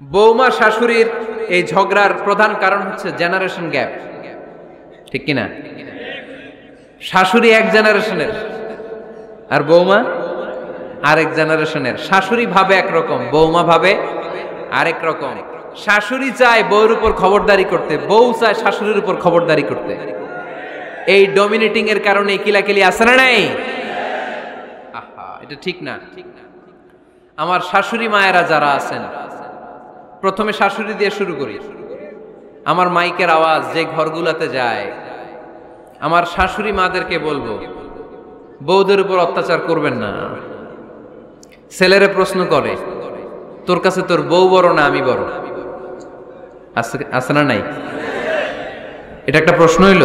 বৌমা শাশুড়ির এই ঝগড়ার প্রধান কারণ হচ্ছে জেনারেশন গ্যাপ, ঠিক কিনা? শাশুড়ি এক জেনারেশনের আর বৌমা আরেক জেনারেশনের। শাশুড়ি ভাবে একরকম, বৌমা ভাবে আরেক রকম। শাশুড়ি চায় বউর উপর খবরদারি করতে, বউ চায় শাশুড়ির উপর খবরদারি করতে। এই ডমিনেটিং এর কারণে কিলাকিলি আছে না নাই? আহা, এটা ঠিক না। আমার শাশুড়ি মায়েরা যারা আছেন, প্রথমে শাশুড়ি দিয়ে শুরু করি। আমার মাইকের আওয়াজ যে ঘরগুলোতে যায়, আমার শাশুড়ি মাদেরকে বলবো, বউদের উপর অত্যাচার করবেন না। ছেলেরে প্রশ্ন করে, তোর কাছে তোর বউ বড় না আমি বড়? আছে না নাই? এটা একটা প্রশ্ন হইল।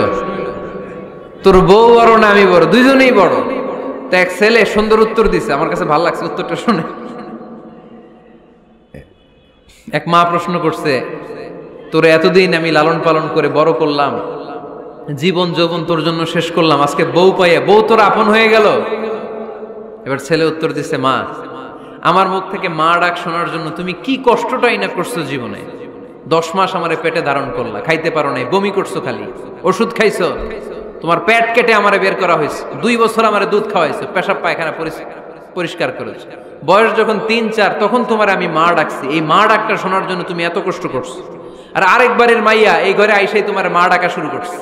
তোর বউ বড় না আমি বড়? দুইজনেই বড়। তো এক ছেলে সুন্দর উত্তর দিছে, আমার কাছে ভালো লাগছে উত্তরটা শুনে। এক মা প্রশ্ন করছে, তোরে এতদিন আমি লালন পালন করে বড় করলাম, জীবন যৌবন তোর জন্য শেষ করলাম, আজকে বউ পাইয়া বউ তোর আপন হয়ে গেল? এবার ছেলে উত্তর দিছে, মা, আমার মুখ থেকে মা ডাক শোনার জন্য তুমি কি কষ্টটাই না করছো জীবনে। 10 মাস আমারে পেটে ধারণ করলা, খাইতে পারো নাই, বমি করছো, খালি ওষুধ খাইছো, তোমার পেট কেটে আমারে বের করা হয়েছে, 2 বছর আমারে দুধ খাওয়াইছো, পেশাব পায়খানা পরিষ্কার করেছো, বয়স যখন 3-4 তখন তোমার আমি মা ডাকছি। এই মা ডাকটা শোনার জন্য তুমি এত কষ্ট করছো, আর আরেকবারের মাইয়া এই ঘরে আইসাই তোমার মা ডাকা শুরু করছে।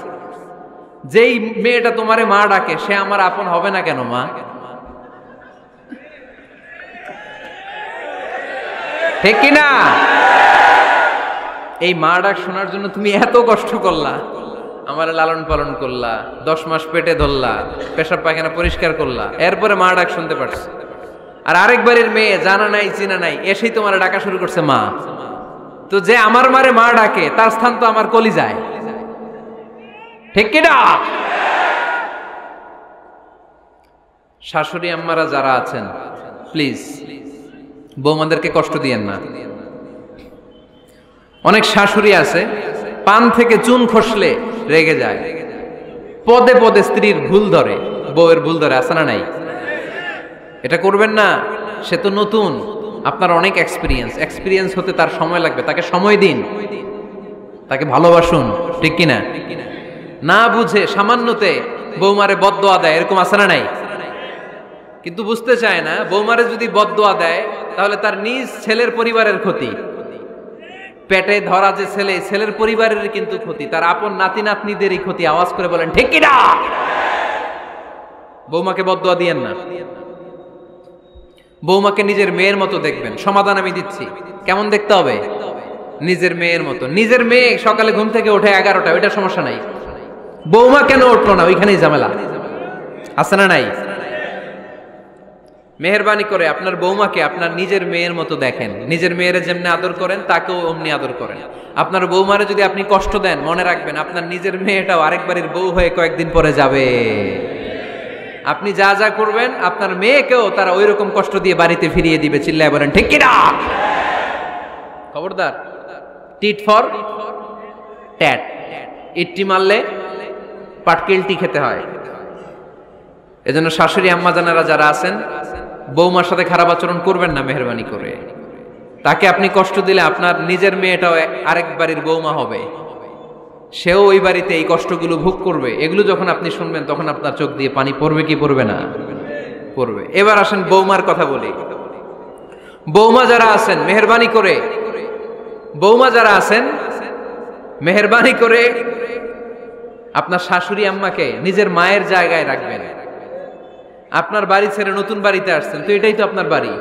যেই মেয়েটা তোমারে মা ডাকে সে আমার আপন হবে না কেন মা? ঠিক কিনা? এই মা ডাক শোনার জন্য তুমি এত কষ্ট করলা, আমার লালন পালন করলা, 10 মাস পেটে ধরলা, পেশাব পায়খানা পরিষ্কার করলা, এরপরে মা ডাক শুনতে পারছে। আর আরেকবারের মেয়ে জানা নাই চিনা নাই এসেই তোমার ডাকা শুরু করছে মা। তো যে আমার মারে মা ডাকে তার স্থান তো আমার কলিজায়, ঠিক কিনা? শাশুড়ি আম্মারা যারা আছেন, প্লিজ বৌমাদেরকে কষ্ট দিয়েন না। অনেক শাশুড়ি আছে পান থেকে চুন খসলে রেগে যায়, পদে পদে স্ত্রীর ভুল ধরে, বউয়ের ভুল ধরে, আছে না নাই? এটা করবেন না। সে তো নতুন, আপনার অনেক এক্সপিরিয়েন্স হতে তার সময় লাগবে, তাকে সময় দিন, তাকে ভালোবাসুন, ঠিক কিনা? না বুঝে সামান্যতে বৌমারে বদদোয়া দেয়, এরকম আছে না নাই? কিন্তু বুঝতে চায় না, বৌমারে যদি বদদোয়া দেয় তাহলে তার নিজ ছেলের পরিবারের ক্ষতি, পেটে ধরা যে ছেলে, ছেলের পরিবারের কিন্তু ক্ষতি, তার আপন নাতি নাতনিদেরই ক্ষতি। আওয়াজ করে বলেন ঠিক কিনা? বৌমাকে বদদোয়া দিয়েন না। বৌমাকে নিজের মেয়ের মতো দেখবেন। সমাধান আমি দিচ্ছি, কেমন দেখতে হবে? নিজের মেয়ের মতো। নিজের মেয়ে সকালে ঘুম থেকে ওঠে 11টা, ওইটা সমস্যা নাই। বৌমা কেন উঠলো না, ওইখানেই ঝামেলা, আছে না নাই? মেহেরবানি করে আপনার বৌমাকে আপনার নিজের মেয়ের মতো দেখেন। নিজের মেয়েরে যেমনি আদর করেন তাকেও অমনি আদর করেন। আপনার বৌমারে যদি আপনি কষ্ট দেন, মনে রাখবেন আপনার নিজের মেয়েটাও আরেকবারের বউ হয়ে কয়েকদিন পরে যাবে। আপনি যা যা করবেন আপনার মেয়েকেও তারা ওই রকম কষ্ট দিয়ে বাড়িতে ফিরিয়ে দিবে। চিল্লায় বলেন ঠিক কিনা? খবরদার, টিট ফর ট্যাট। ইট্টি মারলে পাটকেলটি খেতে হয়। এজন্য শাশুড়ি আম্মা জানারা যারা আছেন, বৌমার সাথে খারাপ আচরণ করবেন না মেহেরবানি করে। তাকে আপনি কষ্ট দিলে আপনার নিজের মেয়েটাও আরেক বাড়ির বৌমা হবে, সেও ওই বাড়িতে এই কষ্টগুলো ভোগ করবে। এগুলো যখন আপনি শুনবেন তখন আপনার চোখ দিয়ে পানি পড়বে কি পড়বে না? পড়বে। এবার আসেন বৌমার কথা বলি। বৌমা যারা আছেন মেহেরবানি করে, বৌমা যারা আছেন মেহেরবানি করে আপনার শাশুড়ি আম্মাকে নিজের মায়ের জায়গায় রাখবেন। আপনার বাড়ি ছেড়ে নতুন বাড়িতে আসছেন, তো এটাই তো আপনার বাড়ি।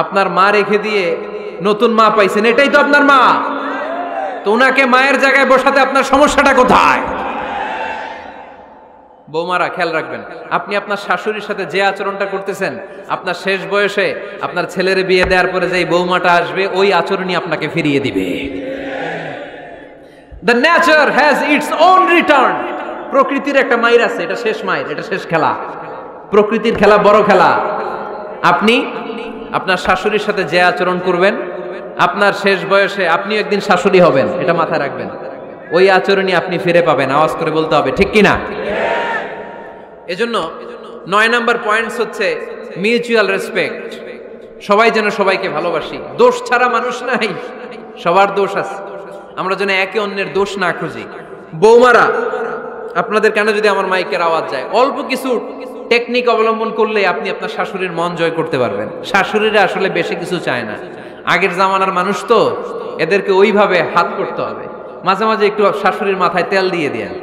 আপনার মা রেখে দিয়ে নতুন মা পাইছেন, এটাই তো আপনার মা। তো ওনাকে মায়ের জায়গায় বসাতে আপনার সমস্যাটা কোথায়? বৌমারা খেয়াল রাখবেন, আপনি আপনার শাশুড়ির সাথে যে আচরণটা করতেছেন, আপনার শেষ বয়সে আপনার ছেলের বিয়ে দেওয়ার পরে যে বৌমাটা আসবে ওই আচরণই আপনাকে ফিরিয়ে দিবে। The nature has its own return. প্রকৃতির একটা মাইর আছে, এটা শেষ মাইর, এটা শেষ খেলা। প্রকৃতির খেলা বড় খেলা। আপনি আপনার শাশুড়ির সাথে যে আচরণ করবেন, আপনার শেষ বয়সে আপনি একদিন শাশুড়ি হবেন, এটা মাথায় রাখবেন। ওই আচরণই আপনি ফিরে পাবেন। আওয়াজ করে বলতে হবে ঠিক কিনা? এজন্য 9 নাম্বার পয়েন্টস হচ্ছে মিউচুয়াল রেসপেক্ট। সবাই যেন সবাইকে ভালোবাসি। দোষ ছাড়া মানুষ নাই। সবার দোষ আছে, আমরা যেন একে অন্যের দোষ না খুঁজি। বৌমারা, আপনাদের কেন যদি আমার মাইকের আওয়াজ যায়, অল্প কিছু টেকনিক অবলম্বন করলে আপনি আপনার শাশুড়ির মন জয় করতে পারবেন। শাশুড়িরা আসলে বেশি কিছু চায় না, আগের জামানার মানুষ তো, এদেরকে ওইভাবে হাত করতে হবে। মাঝে মাঝে একটু শাশুড়ির মাথায় তেল দিয়ে দেন,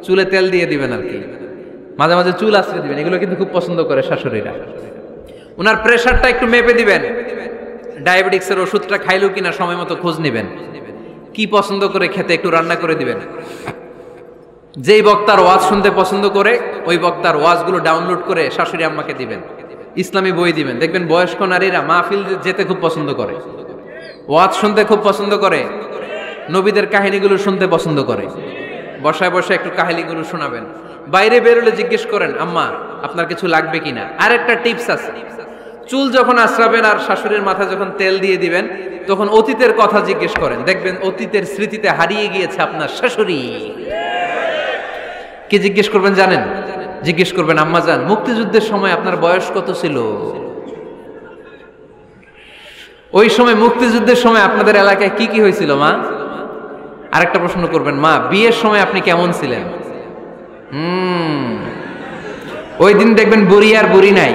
চুলে তেল দিয়ে দিবেন আর কি, মাঝে মাঝে চুল আশ্রয় দিবেন, এগুলো কিন্তু খুব পছন্দ করে শাশুড়িরা। ওনার প্রেশারটা একটু মেপে দিবেন, ডায়াবেটিক্সের ওষুধটা খাইলো কিনা সময় মতো খোঁজ নিবেন, কি পছন্দ করে খেতে একটু রান্না করে দিবেন। যেই বক্তার ওয়াজ শুনতে পছন্দ করে ওই বক্তার ওয়াজগুলো ডাউনলোড করে শাশুড়ি আম্মাকে দিবেন, ইসলামী বই দিবেন। দেখবেন বয়স্ক নারীরা মাহফিল যেতে খুব পছন্দ করে, ওয়াজ শুনতে খুব পছন্দ করে, নবীদের কাহিনীগুলো শুনতে পছন্দ করে। বসায় বসে একটু কাহিনীগুলো শোনাবেন। বাইরে বেরোলে জিজ্ঞেস করেন, আম্মা আপনার কিছু লাগবে কিনা। আর একটা টিপস আছে, চুল যখন আশ্রাবেন আর শাশুড়ির মাথায় যখন তেল দিয়ে দিবেন, তখন অতীতের কথা জিজ্ঞেস করেন, দেখবেন অতীতের স্মৃতিতে হারিয়ে গিয়েছে আপনার শাশুড়ি। কি জিজ্ঞেস করবেন জানেন? জিজ্ঞেস করবেন, আম্মা জান, মুক্তিযুদ্ধের সময় আপনার বয়স কত ছিল? ওই সময় মুক্তিযুদ্ধের সময় আপনাদের এলাকায় কি কি হয়েছিল মা? আরেকটা প্রশ্ন করবেন, মা বিয়ের সময় আপনি কেমন ছিলেন? ওই দিন দেখবেন বুড়ি আর বুড়ি নাই,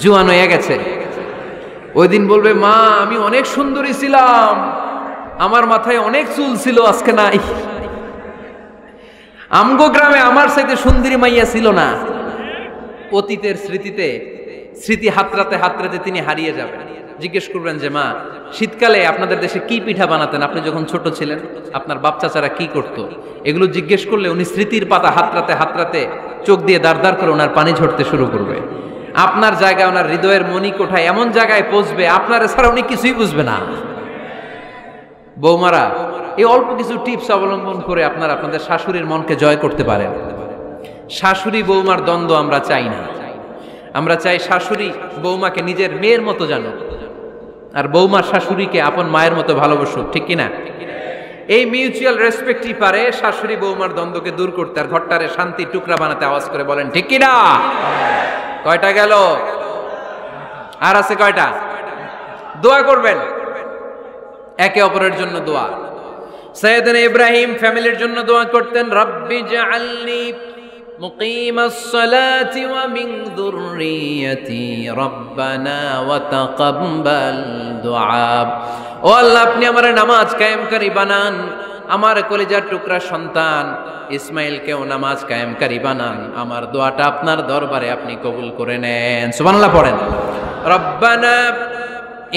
জুয়ান হয়ে গেছে। ওই দিন বলবে, মা আমি অনেক সুন্দরী ছিলাম, আমার মাথায় অনেক চুল ছিল, আজকে নাই। আমগো গ্রামে আমার সাথে সুন্দরী মাইয়া ছিল না। অতীতের স্মৃতিতে, স্মৃতি হাতরাতে হাতরাতে তিনি হারিয়ে যাবেন। জিজ্ঞেস করবেন যে, মা শীতকালে আপনাদের দেশে কি পিঠা বানাতেন আপনি যখন ছোট ছিলেন, আপনার বাপ চাচারা কি করতো? এগুলো জিজ্ঞেস করলে উনি স্মৃতির পাতা হাতরাতে হাতরাতে চোখ দিয়ে দাঁড় দাঁড় করে ওনার পানি ঝরতে শুরু করবে। আপনার জায়গায়, ওনার হৃদয়ের মনি কোঠায় এমন জায়গায় পৌঁছবে, আপনার ছাড়া উনি কিছুই বুঝবে না। বৌমারা, এই অল্প কিছু টিপস অবলম্বন করে আপনারা আপনাদের শাশুড়ির মনকে জয় করতে পারেন। শাশুড়ি বৌমার দ্বন্দ্ব আমরা চাই না, আমরা চাই শাশুড়ি বৌমাকে নিজের মেয়ের মতো জানুক, আর বৌমা শাশুড়িকে আপন মায়ের মতো ভালোবাসুক, ঠিক কিনা? এই মিউচুয়াল রেসপেক্টই পারে শাশুড়ি বৌমার দ্বন্দ্বকে দূর করতে, আর ঘরটারে শান্তি টুকরা বানাতে। আওয়াজ করে বলেন ঠিক কিনা? কয়টা গেল? আর আছে কয়টা? দোয়া করবেন একে অপরের জন্য। দোয়া, সাইয়েদনা ইব্রাহিম ফ্যামিলির জন্য দোয়া করতেন, রব্বি জাআলনি মুকিমাস সালাতি ওয়া মিন যুররিয়াতি রব্বানা ওয়া তাকাব্বাল দুআ। ও আল্লাহ, আপনি আমার নামাজ কায়েমকারী বানান, আমার কলিজার টুকরা সন্তান ইসমাইলকেও নামাজ কায়েমকারী বানান, আমার দোয়াটা আপনার দরবারে আপনি কবুল করে নেন। সুবহানাল্লাহ পড়েন। রব্বানা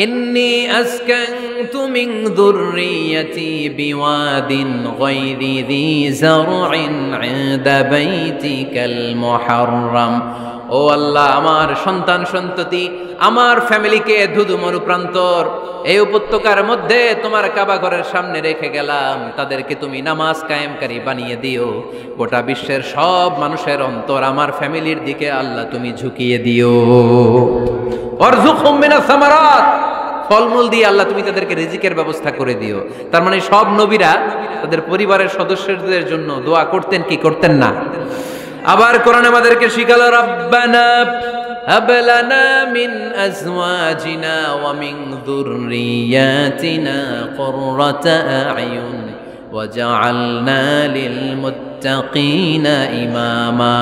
ইন্নী আসকানতু মিন যুররিয়াতি বিওয়াদিন গায়রি যী যারইন ইনদা বাইতিকাল মুহাররাম। ও আল্লাহ, আমার সন্তান সন্ততি, আমার ফ্যামিলিকে ধুধু মরুপ্রান্তর এই উপত্যকার মধ্যে তোমার কাবা ঘরের সামনে রেখে গেলাম, তাদেরকে তুমি নামাজ কায়েমকারী বানিয়ে দিও। গোটা বিশ্বের সব মানুষের অন্তর আমার ফ্যামিলির দিকে আল্লাহ তুমি ঝুঁকিয়ে দিও। ওয়ারযুকহুম মিনাস সামারাত, ফলমূল দিয়ে আল্লাহ তুমি তাদেরকে রিজিকের ব্যবস্থা করে দিও। তার মানে সব নবীরা তাদের পরিবারের সদস্যদের জন্য দোয়া করতেন কি করতেন না? আবার কোরআন আমাদেরকে শিখালো, রব্বানা হাব লানা মিন আজওয়াজিনা ওয়া মিন যুররিয়াতিনা কুররাতা আ'য়ুন ওয়াজআলনা লিল মুত্তাকিনা ইমামা।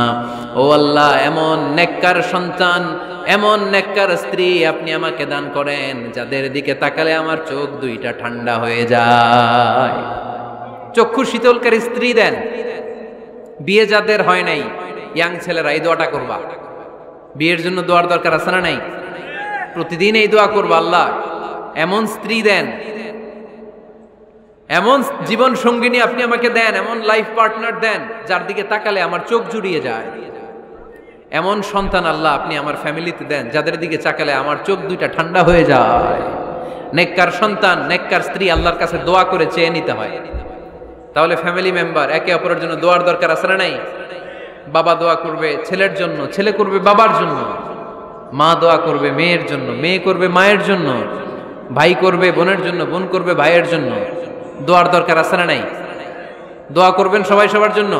ও আল্লাহ, এমন নেককার সন্তান, এমন নেককার স্ত্রী আপনি আমাকে দান করেন যাদের দিকে তাকালে আমার চোখ দুইটা ঠান্ডা হয়ে যায়। চক্ষু শীতলকারী স্ত্রী দেন। বিয়ে যাদের হয় নাই, ইয়াং ছেলেরা এই দোয়াটা করবা। বিয়ের জন্য দোয়ার দরকার আছে না নাই? প্রতিদিন এই দোয়া করবা, আল্লাহ এমন স্ত্রী দেন, এমন জীবন সঙ্গিনী আপনি আমাকে দেন, এমন লাইফ পার্টনার দেন যার দিকে তাকালে আমার চোখ জুড়িয়ে যায়। এমন সন্তান আল্লাহ আপনি আমার ফ্যামিলিতে দেন যাদের দিকে তাকালে আমার চোখ দুইটা ঠান্ডা হয়ে যায়। নেককার সন্তান, নেককার স্ত্রী আল্লাহর কাছে দোয়া করে চেয়ে নিতে হয়। তাহলে ফ্যামিলি মেম্বার একে অপরের জন্য দোয়ার দরকার আছে না নাই? বাবা দোয়া করবে ছেলের জন্য, ছেলে করবে বাবার জন্য, মা দোয়া করবে মেয়ের জন্য, মেয়ে করবে মায়ের জন্য, ভাই করবে বোনের জন্য, বোন করবে ভাইয়ের জন্য। দোয়ার দরকার আছে না নাই? দোয়া করবেন সবাই সবার জন্য।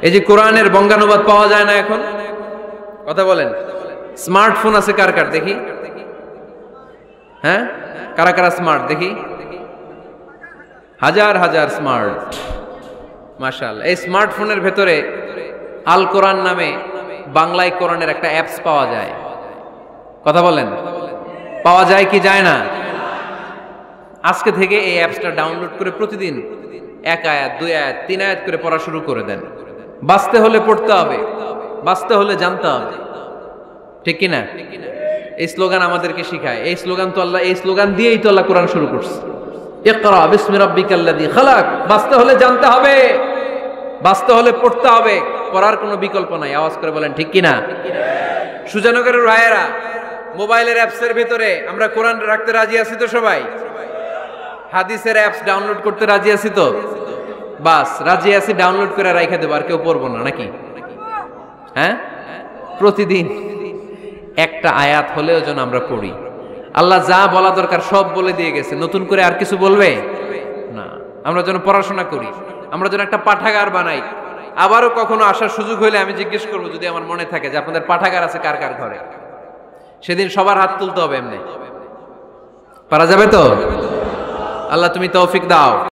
এই যে কোরআনের বঙ্গানুবাদ পাওয়া যায় না এখন, কথা বলেন। স্মার্টফোন আছে কার কার দেখি? হ্যাঁ, কারা কারা স্মার্ট দেখি? হাজার হাজার স্মার্ট, মাশাআল্লাহ। এই স্মার্টফোনের ভেতরে আল কোরআন নামে বাংলায় কোরআনের একটা অ্যাপস পাওয়া যায়। কথা বলেন, পাওয়া যায় কি যায় না? আজকে থেকে এই অ্যাপসটা ডাউনলোড করে প্রতিদিন 1 আয়াত 2 আয়াত 3 আয়াত করে পড়া শুরু করে দেন। বাঁচতে হলে পড়তে হবে, বাঁচতে হলে জানতে হবে, ঠিক কিনা? এই স্লোগান আমাদেরকে শিখায়। এই স্লোগান তো আল্লাহ, এই স্লোগান দিয়েই তো আল্লাহ কোরআন শুরু করছে, ইকরা বিসমি রাব্বিকাল্লাযী খালাক। বাঁচতে হলে জানতে হবে, বাঁচতে হলে পড়তে হবে, পড়ার কোনো বিকল্প নাই। আওয়াজ করে বলেন ঠিক কিনা? সুজানগরের ভাইয়েরা, মোবাইলের অ্যাপসের ভিতরে আমরা কোরআন রাখতে রাজি আছি তো সবাই? হাদিসের অ্যাপস ডাউনলোড করতে রাজি আছি তো? বাস রাজি আছি, ডাউনলোড করে রাইখা দেবো, আর কেউ পড়বো না নাকি? হ্যাঁ, প্রতিদিন একটা আয়াত হলেও যেন আমরা পড়ি। আল্লাহ যা বলা দরকার সব বলে দিয়ে গেছে, নতুন করে আর কিছু বলবে না। আমরা যেন পড়াশোনা করি, আমরা যেন একটা পাঠাগার বানাই। আবারও কখনো আসার সুযোগ হলে আমি জিজ্ঞেস করবো, যদি আমার মনে থাকে, যে আপনাদের পাঠাগার আছে কার কার ঘরে। সেদিন সবার হাত তুলতে হবে, এমনি পারা যাবে তো? আল্লাহ তুমি তৌফিক দাও।